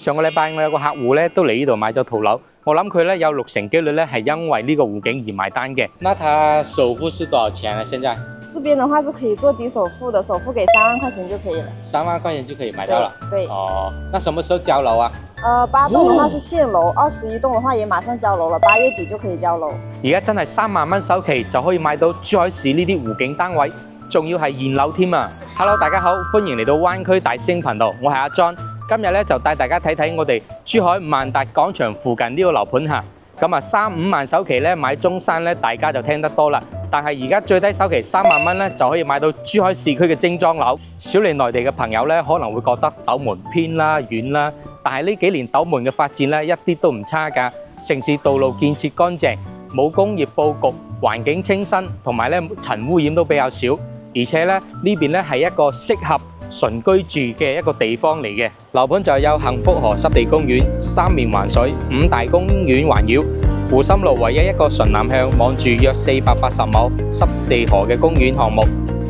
上個禮拜我有個客戶咧都嚟呢度買咗套樓，我諗佢咧有60%機率咧係因為呢個湖景而買單嘅。那他首付是多少錢呢？現在這邊的話是可以做低首付的，首付給3萬塊錢就可以了。3萬塊錢就可以買到了。對。哦，那什麼時候交樓啊？8棟的話是現樓，21棟的話也馬上交樓了，8月底就可以交樓。而家真係3萬蚊首期就可以買到珠海市呢啲湖景單位，仲要係現樓添啊 ！Hello， 大家好，歡迎嚟到灣區大師兄頻道，我係阿 John。今日咧就帶大家睇睇我哋珠海萬達廣場附近呢個樓盤嚇。咁啊，3-5萬首期咧買中山咧，大家就聽得多啦。但係而家最低首期3萬蚊咧就可以買到珠海市區嘅精裝樓。少嚟內地嘅朋友咧可能會覺得斗門偏啦、遠啦，但係呢幾年斗門嘅發展咧一啲都唔差㗎。城市道路建設乾淨，冇工業佈局，環境清新，同埋咧塵污染都比較少。而且咧呢邊咧係一個適合純居住嘅一個地方嚟嘅。樓盤就有幸福河濕地公園、3面環水、5大公園環繞，湖心路唯一一個純南向望住約480畝濕地河嘅公園項目，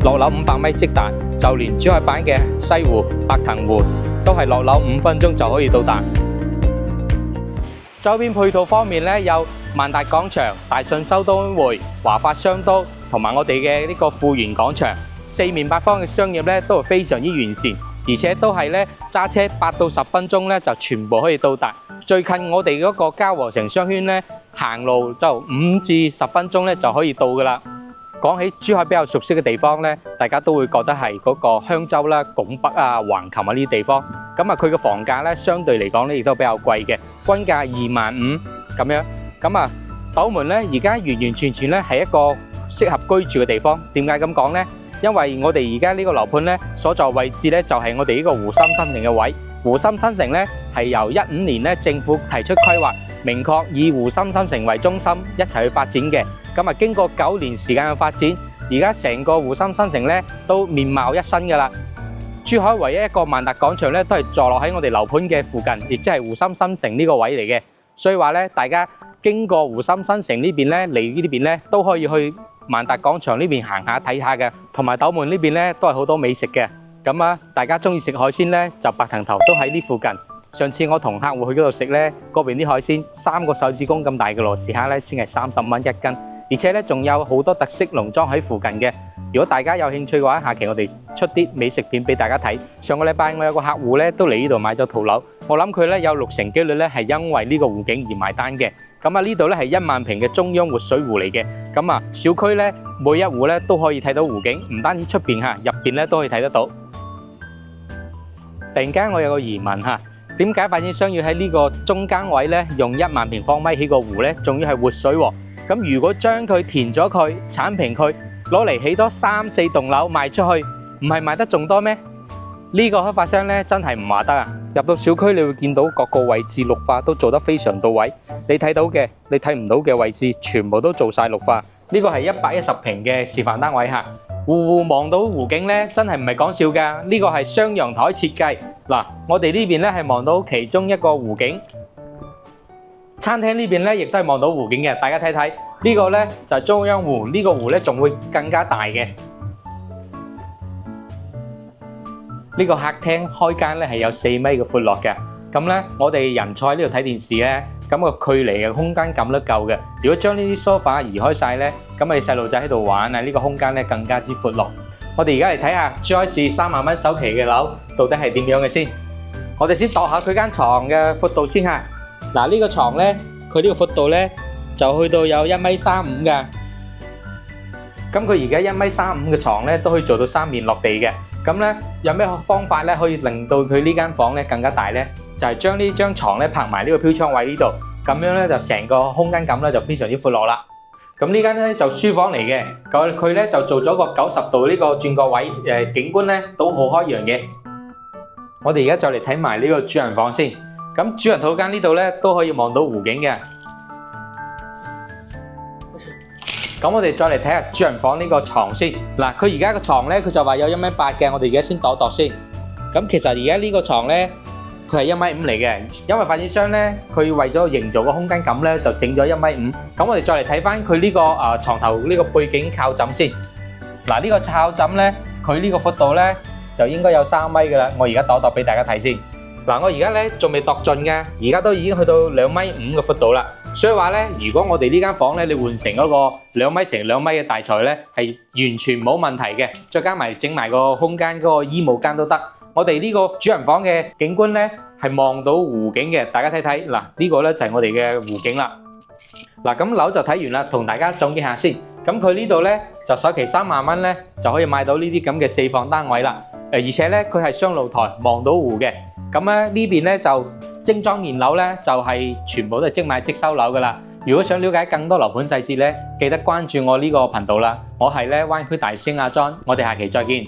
落樓500米即達，就連珠海版嘅西湖、白藤湖都係落樓5分鐘就可以到達。周邊配套方面咧有萬達廣場、大信修都會、華發商都同埋我哋嘅呢個富源廣場，四面八方嘅商業咧都係非常之完善，而且都係咧揸車8到10分鐘咧就全部可以到達。最近我哋嗰個嘉禾城商圈咧，行路就5至10分鐘咧就可以到噶啦。講起珠海比較熟悉嘅地方咧，大家都會覺得係嗰個香洲啦、拱北啊、橫琴啊呢啲地方。咁啊，佢嘅房價咧相對嚟講咧亦都比較貴嘅，均價25000咁樣。咁啊，斗門咧而家完完全全咧係一個適合居住嘅地方。點解咁講呢？因為我哋而家呢個樓盤咧所在位置咧就係我哋呢個湖心新城嘅位。湖心新城咧係由15年咧政府提出規劃，明確以湖心新城為中心一齊去發展嘅。咁啊，經過9年時間嘅發展，而家成個湖心新城咧都面貌一新噶啦。珠海唯一一個萬達廣場咧都係坐落喺我哋樓盤嘅附近，亦即係湖心新城呢個位嚟嘅。所以話咧，大家經過湖心新城呢邊咧嚟呢邊咧都可以去萬達廣場呢邊行下睇下嘅，同埋斗門呢邊咧都係好多美食嘅。咁啊，大家中意食海鮮咧，就白藤頭都喺呢附近。上次我同客戶去嗰度食咧，嗰邊啲海鮮3個手指公咁大嘅羅氏蝦咧，先係30蚊1斤，而且咧仲有好多特色農莊喺附近嘅。如果大家有興趣嘅話，下期我哋出啲美食片俾大家睇。上個禮拜我有個客戶咧都嚟呢度買咗套樓，我諗佢咧有60%機率咧係因為呢個湖景而買單嘅。咁啊，呢度咧係1萬平嘅中央活水湖嚟嘅。咁啊，小區咧每一戶咧都可以睇到湖景，唔單止出邊嚇，入邊咧都可以睇得到。突然間我有個疑問嚇，點解發展商要喺呢個中間位咧用1萬平方米起個湖咧？仲要係活水喎。咁如果將佢填咗佢，剷平佢，攞嚟起多3-4棟樓賣出去，唔係賣得仲多咩？呢個開發商咧真係唔話得啊！入到小區你會見到各個位置綠化都做得非常到位，你睇到嘅、你睇唔到嘅位置全部都做晒綠化。呢個係110平嘅示範單位嚇，戶戶望到湖景咧真係唔係講笑㗎。呢個係雙陽台設計嗱，我哋呢邊咧係望到其中一個湖景，餐廳呢邊咧亦都係望到湖景嘅。大家睇睇呢個咧就係中央湖，呢個湖咧仲會更加大嘅。呢個客廳開間咧係有4米嘅闊落嘅，咁咧我哋人坐喺呢度睇電視咧，咁個距離嘅空間感都夠嘅。如果將呢啲梳化移開晒咧，咁我哋細路仔喺度玩啊，呢個空間咧更加之闊落。我哋而家嚟睇下珠海市3萬蚊首期嘅樓到底係點樣嘅先。我哋先度下佢間床嘅闊度先嚇。嗱，呢個床咧，佢呢個闊度咧就去到有1.35米㗎。咁佢而家1.35米嘅床咧都可以做到3面落地嘅。咁咧有咩方法咧可以令到佢呢間房咧更加大咧？就係將呢張床咧拍埋呢個飄窗位呢度，咁樣咧就成個空間感咧就非常之闊落啦。咁呢間咧就書房嚟嘅，佢咧就做咗個90度呢個轉角位，景觀咧都好開揚嘅。我哋而家就嚟睇埋呢個主人房先。咁主人套間呢度咧都可以望到湖景嘅。咁我哋再嚟睇下主人房呢個床先。嗱，佢而家個床咧，佢就話有1.8米嘅。我哋而家先度度先。咁其實而家呢個床咧，佢係1.5米嚟嘅。因為發展商咧，佢為咗營造個空間感咧，就整咗1.5米。咁我哋再嚟睇翻佢呢個牀頭呢個背景靠枕先。嗱，呢個靠枕咧，佢呢個闊度咧就應該有3米噶啦。我而家度度俾大家睇先。嗱，我而家咧仲未度盡嘅，而家都已經去到2.5米嘅闊度啦。所以話咧，如果我哋呢間房咧，你換成嗰個2米乘2米嘅大材咧，係完全冇問題嘅。再加埋整埋個空間嗰個衣帽間都得。我哋呢個主人房嘅景觀咧係望到湖景嘅，大家睇睇嗱，呢個咧就係我哋嘅湖景啦。嗱，咁樓就睇完啦，同大家總結下先。咁佢呢度咧就首期3萬蚊咧就可以買到呢啲咁嘅4房單位啦。而且咧佢係雙露台，望到湖嘅。咁咧呢邊咧就精裝現樓咧就係全部都係即買即收樓噶啦。如果想了解更多樓盤細節咧，記得關注我呢個頻道啦。我係咧灣區大師兄阿 John，我哋下期再見。